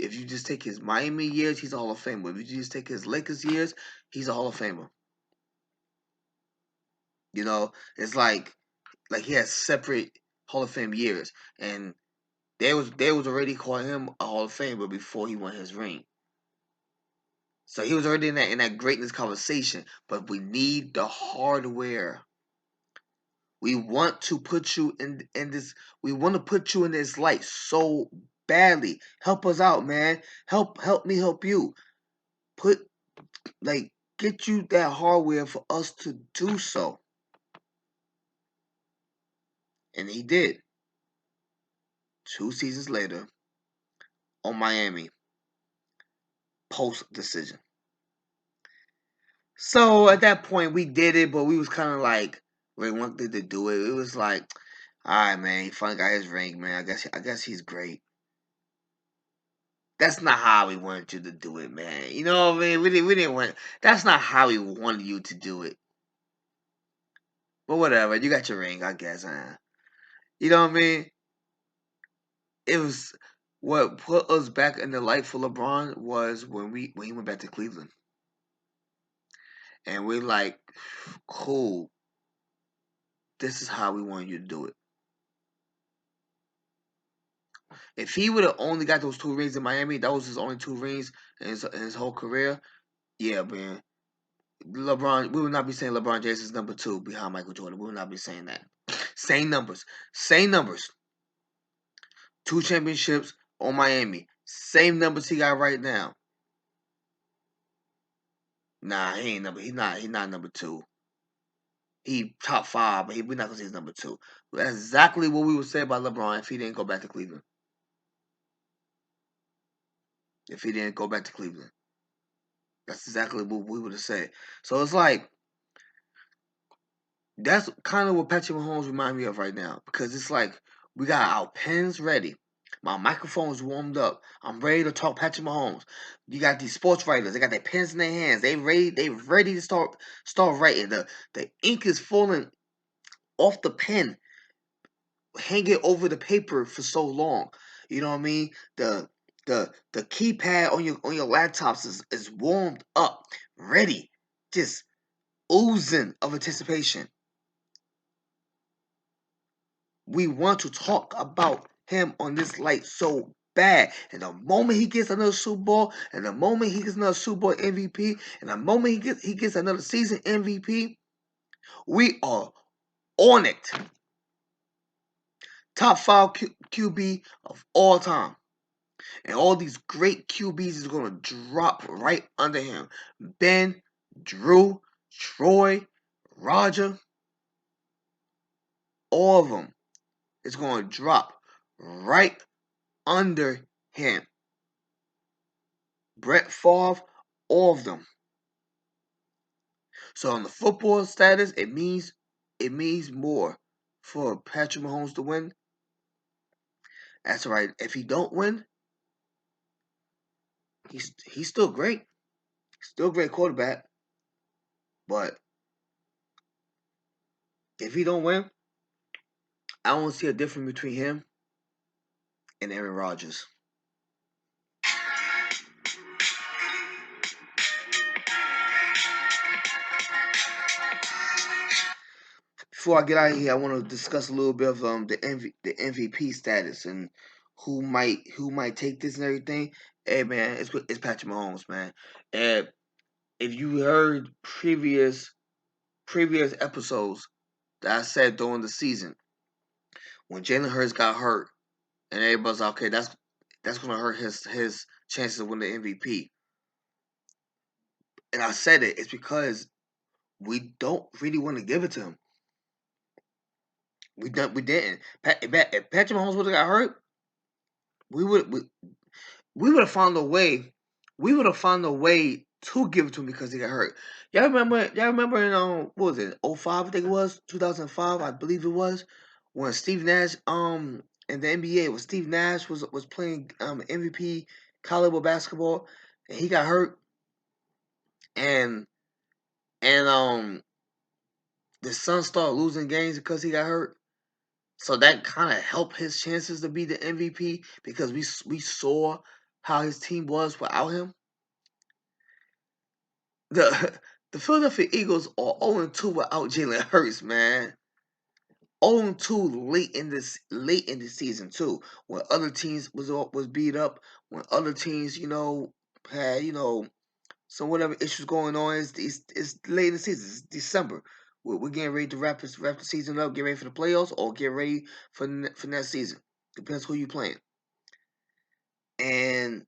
you just take his Miami years, he's a Hall of Famer. If you just take his Lakers years, he's a Hall of Famer. You know, it's like he has separate Hall of Fame years, and they was already calling him a Hall of Famer before he won his ring. So he was already in that greatness conversation. But we need the hardware. We want to put you in this. We want to put you in this light so badly. Help us out, man. Help me help you. Get you that hardware for us to do so. And he did. 2 seasons later, on Miami, post decision. So at that point, we did it, but we was kind of like reluctant to do it. It was like, all right, man, he finally got his ring, man. I guess he's great. That's not how we wanted you to do it, man. You know what I mean? We didn't want. That's not how we wanted you to do it. But whatever, you got your ring, I guess. You know what I mean? It was what put us back in the light for LeBron was when he went back to Cleveland, and we're like, cool. This is how we want you to do it. If he would have only got those 2 rings in Miami, that was his only 2 rings in his whole career. Yeah, man. LeBron, we would not be saying LeBron James is number 2 behind Michael Jordan. We would not be saying that. Same numbers. 2 championships on Miami. Same numbers he got right now. Nah, he ain't number. He's not number 2. He top 5, but we're not gonna say he's number 2. That's exactly what we would say about LeBron if he didn't go back to Cleveland. That's exactly what we would have said. So it's like that's kind of what Patrick Mahomes remind me of right now, because it's like we got our pens ready. My microphone's warmed up. I'm ready to talk Patrick Mahomes. You got these sports writers. They got their pens in their hands. They ready to start writing. The ink is falling off the pen, hanging over the paper for so long. You know what I mean? The keypad on your laptops is warmed up, ready, just oozing of anticipation. We want to talk about him on this light so bad. And the moment he gets another Super Bowl, and the moment he gets another Super Bowl MVP, and the moment he gets another season MVP, we are on it. Top 5 QB of all time. And all these great QBs is going to drop right under him. Ben, Drew, Troy, Roger, all of them is going to drop right under him. Brett Favre, all of them. So on the football status, it means more for Patrick Mahomes to win. That's right. If he don't win, he's still great. Still a great quarterback. But if he don't win, I don't see a difference between him and Aaron Rodgers. Before I get out of here, I want to discuss a little bit of the MVP status and who might take this and everything. Hey man, it's Patrick Mahomes, man. And if you heard previous episodes that I said during the season, when Jalen Hurts got hurt, and everybody's like, okay, that's gonna hurt his chances of winning the MVP. And I said it's because we don't really want to give it to him. We didn't. If Patrick Mahomes would have got hurt, we would have found a way. We would have found a way to give it to him because he got hurt. Y'all remember in what was it, 05, I think it was, 2005, I believe it was, when Steve Nash in the NBA, when Steve Nash was playing MVP caliber basketball, and he got hurt, and the Suns started losing games because he got hurt. So that kind of helped his chances to be the MVP, because we saw how his team was without him. The the Philadelphia Eagles are 0-2 without Jalen Hurts, man. 0-2 late in the season too, when other teams was beat up, when other teams had some whatever issues going on. It's late in the season. It's December. We're getting ready to wrap the season up, get ready for the playoffs, or get ready for next season. Depends who you playing. And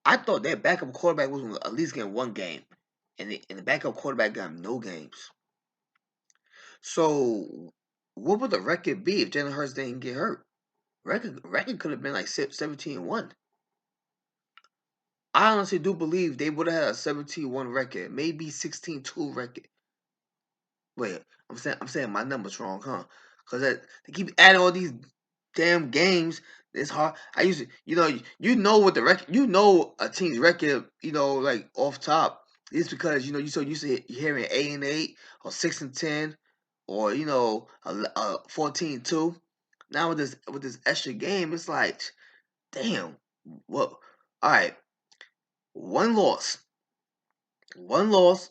I thought that backup quarterback was gonna at least get one game, and the backup quarterback got no games. So, what would the record be if Jalen Hurts didn't get hurt? Record could have been like 17-1. I honestly do believe they would have had a 17-1 record, maybe 16-2 record. Wait, I'm saying my numbers wrong, huh? Because they keep adding all these damn games. It's hard. I used to, what the record, a team's record, like off top. It's because you so used to hearing 8-8 or 6-10 or 14-2. Now with this extra game, it's like, damn. Well, all right, one loss. One loss,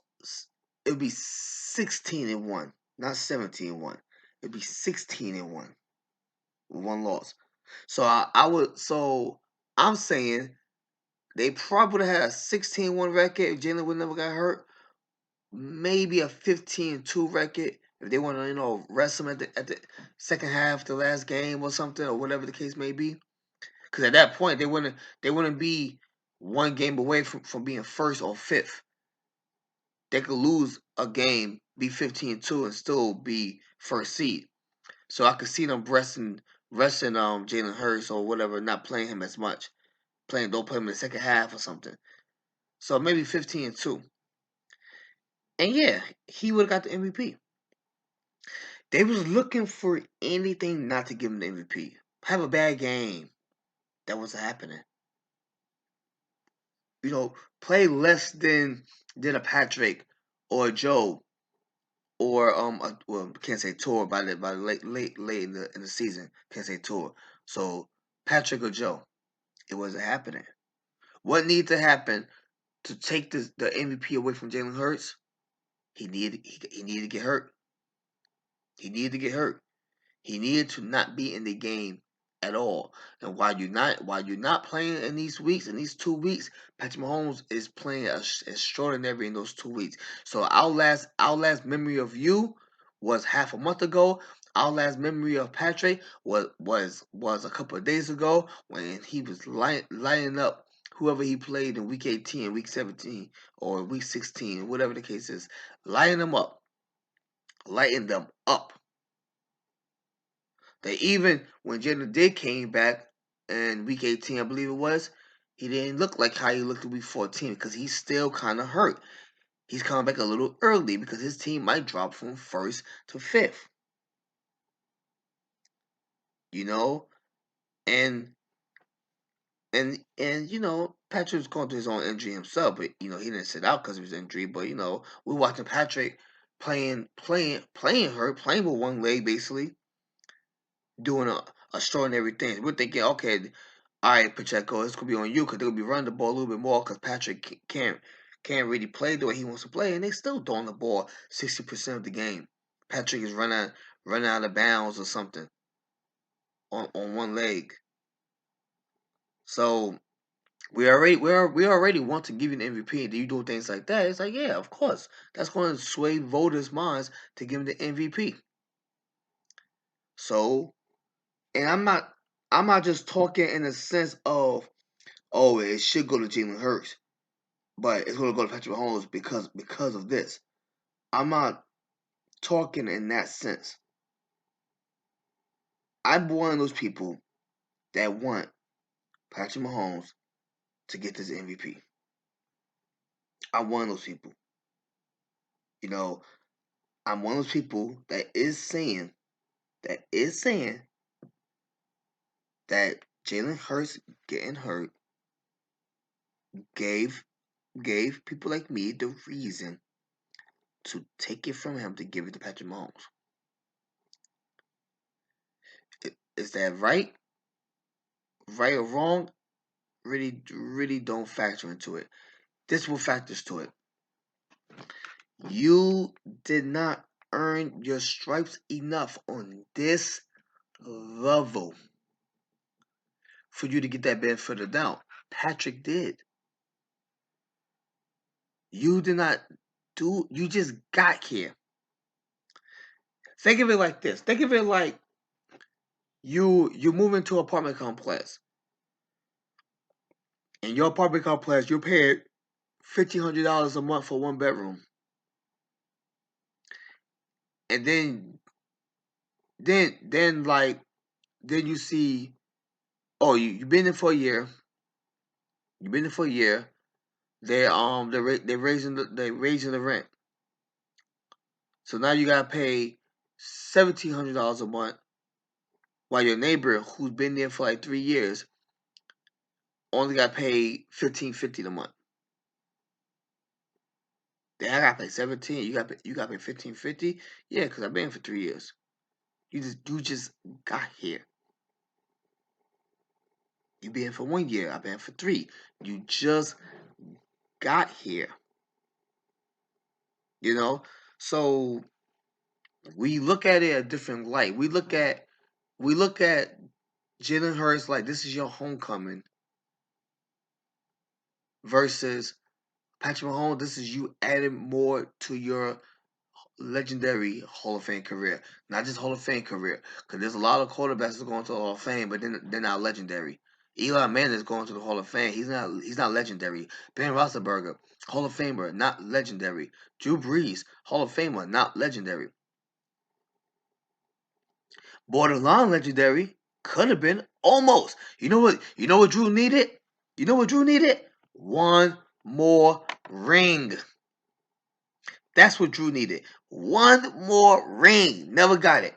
it would be 16-1, not 17-1. It'd be 16-1 with one loss. So I'm saying they probably would have had a 16-1 record if Jalen would never got hurt. Maybe a 15-2 record if they want to, rest him at the second half, the last game or something, or whatever the case may be. Because at that point they wouldn't be one game away from being first or fifth. They could lose a game, be 15-2, and still be first seed. So I could see them resting Jalen Hurts or whatever, not playing him as much. Don't play him in the second half or something. So maybe 15-2. And yeah, he would have got the MVP. They was looking for anything not to give him the MVP. Have a bad game. That wasn't happening. Play less than a Patrick or a Joe or can't say tour by the late in the season. Can't say tour. So Patrick or Joe, it wasn't happening. What needed to happen to take the MVP away from Jalen Hurts? He needed to get hurt. He needed to get hurt. He needed to not be in the game at all. And while you're not playing in these weeks, in these 2 weeks, Patrick Mahomes is playing extraordinary in those 2 weeks. So our last memory of you was half a month ago. Our last memory of Patrick was a couple of days ago when he was lining up whoever he played in week 18, week 17, or week 16, whatever the case is, lighting them up. They even when Jalen did came back in week 18, I believe it was, he didn't look like how he looked in week 14 because he's still kind of hurt. He's coming back a little early because his team might drop from first to fifth. And Patrick's going through his own injury himself, but he didn't sit out because of his injury. But we're watching Patrick playing hurt, playing with one leg basically, doing extraordinary things. We're thinking, okay, all right, Pacheco, it's gonna be on you because they'll be running the ball a little bit more because Patrick can't really play the way he wants to play, and they still throwing the ball 60% of the game. Patrick is running out of bounds or something on one leg. So we already want to give you an MVP. Do you do things like that? It's like, yeah, of course, that's going to sway voters' minds to give him the MVP. So, and I'm not just talking in the sense of, oh, it should go to Jalen Hurts, but it's going to go to Patrick Mahomes because of this. I'm not talking in that sense. I'm one of those people that want Patrick Mahomes to get this MVP. I'm one of those people. I'm one of those people that is saying that Jalen Hurts getting hurt gave people like me the reason to take it from him to give it to Patrick Mahomes. Is that right? Right or wrong? really don't factor into it. This will factors to it. You did not earn your stripes enough on this level for you to get that benefit of the doubt. Patrick did. You did not do. You just got here. Think of it like this. Think of it like you move into an apartment complex. In your apartment complex, you pay $1,500 a month for one bedroom, and then you see, oh, you've been there for a year. You've been there for a year. They're raising the rent. So now you gotta pay $1,700 a month, while your neighbor who's been there for like 3 years only got paid $1,550 a month. Then I gotta pay 17. You got pay $1,550. Yeah, because I've been here for 3 years. You just got here. You been here for 1 year. I've been here for 3. You just got here. You know, so we look at it a different light. We look at Jalen Hurts like this is your homecoming versus Patrick Mahomes. This is you adding more to your legendary Hall of Fame career, not just Hall of Fame career. Because there's a lot of quarterbacks that are going to the Hall of Fame, but then they're not legendary. Eli Manning is going to the Hall of Fame. He's not legendary. Ben Roethlisberger, Hall of Famer, not legendary. Drew Brees, Hall of Famer, not legendary. Borderline legendary, could have been almost. You know what? You know what Drew needed? You know what Drew needed? One more ring. That's what Drew needed. One more ring. Never got it.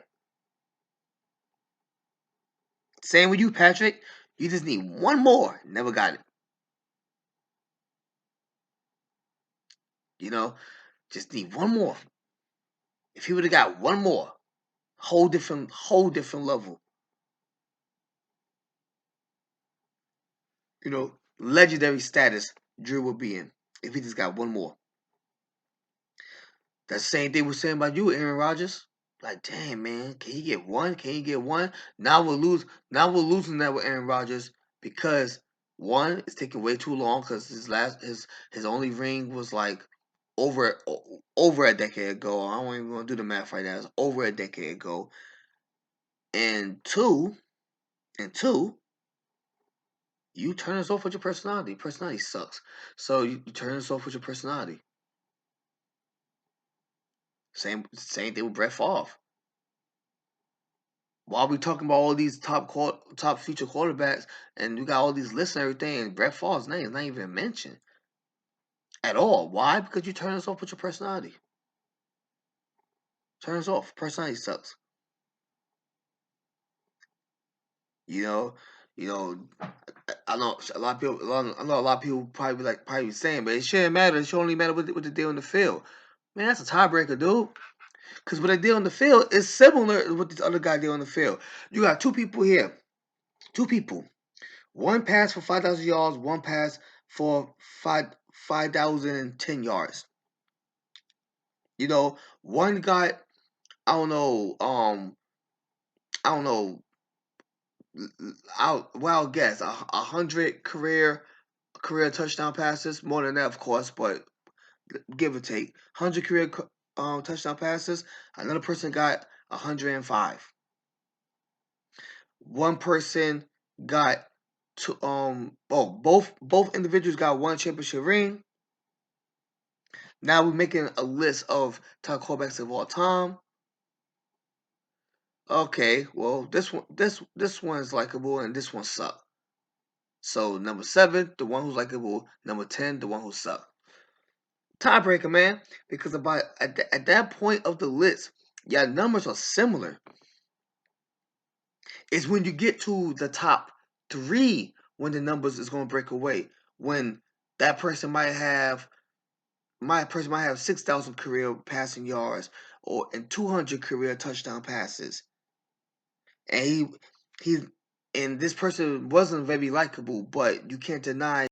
Same with you, Patrick. You just need one more. Never got it. You know, just need one more. If he would have got one more, whole different level. You know, legendary status Drew would be in if he just got one more. That same thing we're saying about you, Aaron Rodgers. Like, damn man, can he get one? Can he get one? Now we're losing that with Aaron Rodgers because one, it's taking way too long because his only ring was like over a decade ago. I don't even want to do the math right now. It's over a decade ago. And two, you turn us off with your personality. Personality sucks. So you turn us off with your personality. Same thing with Brett Favre. While we talking about all these top future quarterbacks, and you got all these lists and everything, and Brett Favre's name is not even mentioned at all. Why? Because you turn us off with your personality. Turn us off. Personality sucks. You know, you know. I know a lot of people. I know a lot of people probably saying, but it shouldn't matter. It should only matter what they do on the field. Man, that's a tiebreaker, dude. Because what they did on the field is similar to what this other guy did on the field. You got two people here. Two people. One pass for 5,000 yards. One pass for 5,010 yards. You know, one got I don't know. I don't know. I'll guess 100 career touchdown passes. More than that, of course, but give or take 100 career touchdown passes. Another person got 105. One person got both individuals got one championship ring. Now we're making a list of top quarterbacks of all time. Okay, well this one's likable and this one sucked. So number 7, the one who's likable. Number 10, the one who sucked. Tiebreaker, man, because at that point of the list, yeah, numbers are similar. It's when you get to the top 3 when the numbers is going to break away. When that person might have 6,000 career passing yards and 200 career touchdown passes, and he And this person wasn't very likable, but you can't deny